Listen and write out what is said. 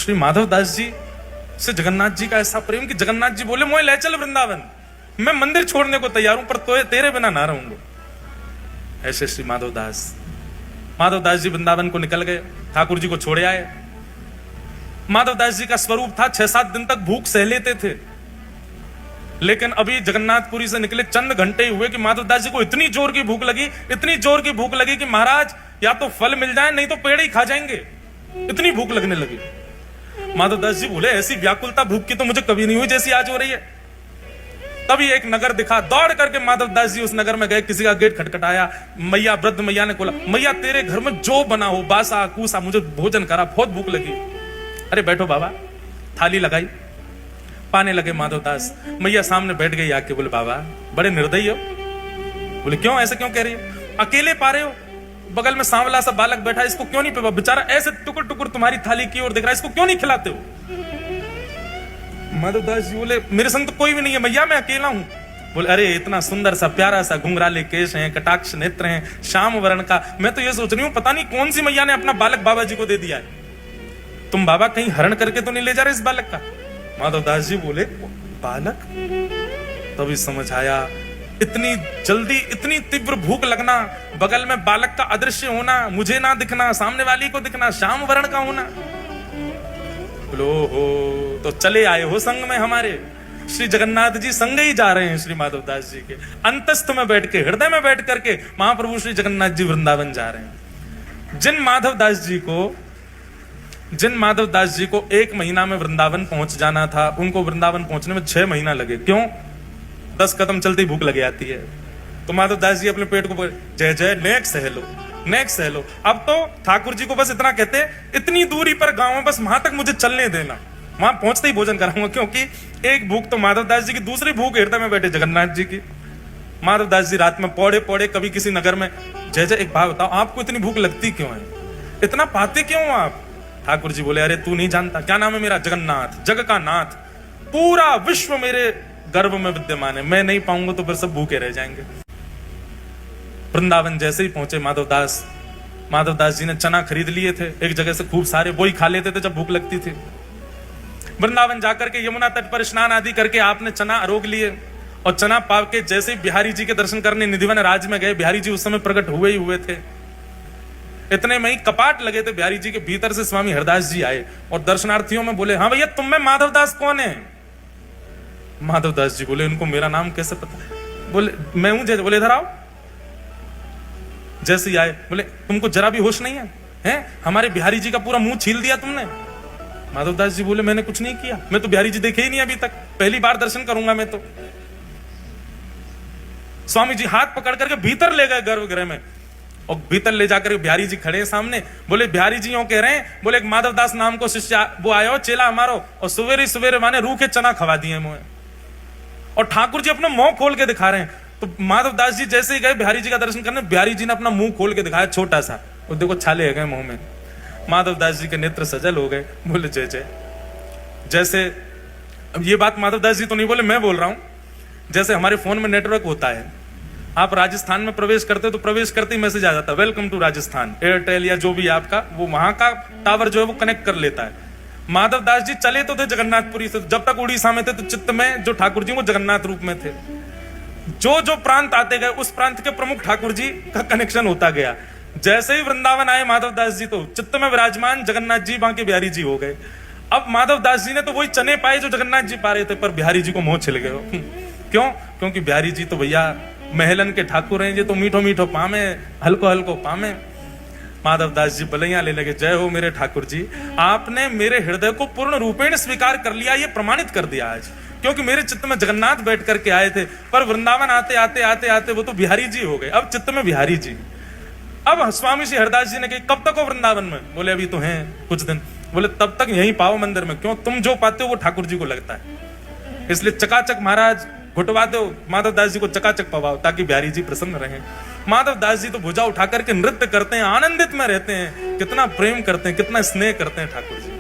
श्री माधव दास जी से जगन्नाथ जी का ऐसा प्रेम कि जगन्नाथ जी बोले मोए ले चल वृंदावन, मैं मंदिर छोड़ने को तैयार हूं पर तो तेरे बिना ना रहूंगा। ऐसे श्री माधव दास जी वृंदावन को निकल गए, ठाकुर जी को छोड़े आए। माधव दास जी का स्वरूप था 6-7 दिन तक भूख सह लेते थे, लेकिन अभी जगन्नाथपुरी से निकले चंद घंटे ही हुए कि माधव दास जी को इतनी जोर की भूख लगी कि महाराज या तो फल मिल जाए नहीं तो पेड़ ही खा जाएंगे, इतनी भूख लगने लगी। माधव दास जी बोले ऐसी व्याकुलता भूख की तो मुझे कभी नहीं हुई जैसी आज हो रही है। तभी एक नगर दिखा, दौड़ करके माधव दास जी उस नगर में गए, किसी का गेट खटखटाया, मैया वृद्ध मैया ने बोला मैया तेरे घर में जो बना हो बासा कूसा मुझे भोजन करा, बहुत भूख लगी। अरे बैठो बाबा, थाली लगाई, पाने लगे माधव दास। मैया सामने बैठ गई आके, बोले बाबा बड़े निर्दयी हो। बोले क्यों, ऐसे क्यों कह रही हो, अकेले पा रहे हो, बगल में सांवला सा बालक बैठा, इसको क्यों नहीं पे, बेचारा ऐसे टुकुर टुकुर तुम्हारी थाली की ओर देख रहा है, इसको क्यों नहीं खिलाते हो। माधव दास जी बोले मेरे संग तो कोई भी नहीं है मैया, मैं अकेला हूं। बोले अरे इतना सुंदर सा प्यारा सा घुंघराले केश हैं, कटाक्ष नेत्र हैं, श्याम वर्ण का, मैं तो ये सोच रही हूं पता नहीं कौन सी मैया ने अपना बालक बाबा जी को दे दिया है, तुम बाबा कहीं हरण करके तो नहीं ले जा रहे इस बालक का। माधव दास जी बोले बालक, तभी समझ आया इतनी जल्दी इतनी तीव्र भूख लगना, बगल में बालक का अदृश्य होना, मुझे ना दिखना, सामने वाली को दिखना, श्याम वर्ण का होना। बोलो हो तो चले आए हो संग में हमारे, श्री जगन्नाथ जी संग ही जा रहे हैं श्री माधव दास जी के अंतस्थ में बैठ के, हृदय में बैठ करके महाप्रभु श्री जगन्नाथ जी वृंदावन जा रहे हैं। जिन माधव दास जी को 1 महीना में वृंदावन पहुंच जाना था, उनको वृंदावन पहुंचने में 6 महीना लगे। क्यों, 10 कदम चलते ही भूख लग जाती है। तो माधव दास जी अपने पेट को जय जय नेक सह लो। अब तो ठाकुर जी को बस इतना कहते, इतनी दूरी पर गांव है, बस वहां तक मुझे चलने देना, वहां पहुंचते ही भोजन कराऊंगा। क्योंकि एक भूख तो माधव दास जी की, दूसरी भूख हृदय में बैठे जगन्नाथ जी की। माधव दास जी रात में पौड़े कभी किसी नगर में, जय जय एक बात बताओ आपको इतनी भूख लगती क्यों है, इतना पाते क्यों आप। ठाकुर जी बोले अरे तू नहीं जानता, क्या नाम है मेरा, जगन्नाथ, जग का नाथ, पूरा विश्व मेरे गर्भ में विद्यमान है, मैं नहीं पाऊंगा तो फिर सब भूखे रह जाएंगे। वृंदावन जैसे ही पहुंचे माधव दास जी ने चना खरीद लिए थे एक जगह से, खूब सारे, वो ही खा लेते थे जब भूख लगती थी। वृंदावन जाकर के यमुना तट पर स्नान आदि करके आपने चना अरोग लिए, और चना पाव के जैसे ही बिहारी जी के दर्शन करने निधिवन राज में गए, बिहारी जी उस समय प्रकट हुए थे। इतने में ही कपाट लगे थे बिहारी जी के, भीतर से स्वामी हरदास जी आए और दर्शनार्थियों में बोले हाँ भैया तुम में माधव दास कौन है। माधव दास जी बोले इनको मेरा नाम कैसे पता। बोले मैं हूं जय। बोले इधर आओ। जैसे ही आए बोले तुमको जरा भी होश नहीं है, हैं? हमारे बिहारी जी का पूरा मुंह छील दिया तुमने। माधव दास जी बोले मैंने कुछ नहीं किया, मैं तो बिहारी जी देखे ही नहीं अभी तक, पहली बार दर्शन करूंगा मैं तो। स्वामी जी हाथ पकड़ करके भीतर ले गए गर्भगृह में, और भीतर ले जाकर बिहारी जी खड़े हैं सामने। बोले बिहारी जी यूं कह रहे हैं, बोले एक माधव दास नाम को शिष्य वो आया हो, चेला हमारो, और सवेरे माने रूखे चना खवा दिए मुझे, और ठाकुर जी अपना मुंह खोल के दिखा रहे हैं। तो माधव दास जी जैसे ही गए बिहारी जी का दर्शन करने, बिहारी जी ने अपना मुंह खोल के दिखाया छोटा सा, और देखो छाले गए मुंह में। माधव दास जी के नेत्र सजल हो गए, बोले जय जय। जैसे अब ये बात माधव दास जी तो नहीं बोले, मैं बोल रहा हूं। जैसे हमारे फोन में नेटवर्क होता है, आप राजस्थान में प्रवेश करते तो प्रवेश करते ही मैसेज आ जाता है वेलकम टू राजस्थान, एयरटेल या जो भी आपका, वो वहां का टावर जो है वो कनेक्ट कर लेता है। माधव दास जी चले तो थे जगन्नाथपुरी से, जब तक उड़ीसा में थे तो चित्त में जो ठाकुर जी वो जगन्नाथ रूप में थे। जो प्रांत आते गए उस प्रांत के प्रमुख ठाकुर जी का कनेक्शन होता गया। जैसे ही वृंदावन आए माधव दास जी तो चित्त में विराजमान जगन्नाथ जी बांके बिहारी जी हो गए। अब माधव दास जी ने तो वही चने पाए जो जगन्नाथ जी पा रहे थे, पर बिहारी जी को मोह छिल गए। क्यों? क्योंकि बिहारी जी तो भैया महलन के ठाकुर हैं, ये तो मीठो मीठो पामे, हल्को पामे। माधव दास जी बलैया ले लगे, जय हो मेरे ठाकुर जी, आपने मेरे हृदय को पूर्ण रूपेण स्वीकार कर लिया, ये प्रमाणित कर दिया आज। क्योंकि मेरे चित्त में जगन्नाथ बैठ करके आए थे, पर वृंदावन आते वो तो बिहारी जी हो गए, अब चित्त में बिहारी जी। अब स्वामी श्री हरदास जी ने कही कब तक हो वृंदावन में? बोले अभी तो हैं कुछ दिन। बोले तब तक यहीं पाओ मंदिर में। क्यों? तुम जो पाते हो वो ठाकुर जी को लगता है, इसलिए चकाचक महाराज घुटवा दो, माधव दास जी को चकाचक पवाओ, ताकि बिहारी जी प्रसन्न रहें। माधव दास जी तो भुजा उठा करके नृत्य करते हैं, आनंदित में रहते हैं, कितना प्रेम करते हैं, कितना स्नेह करते हैं ठाकुर जी।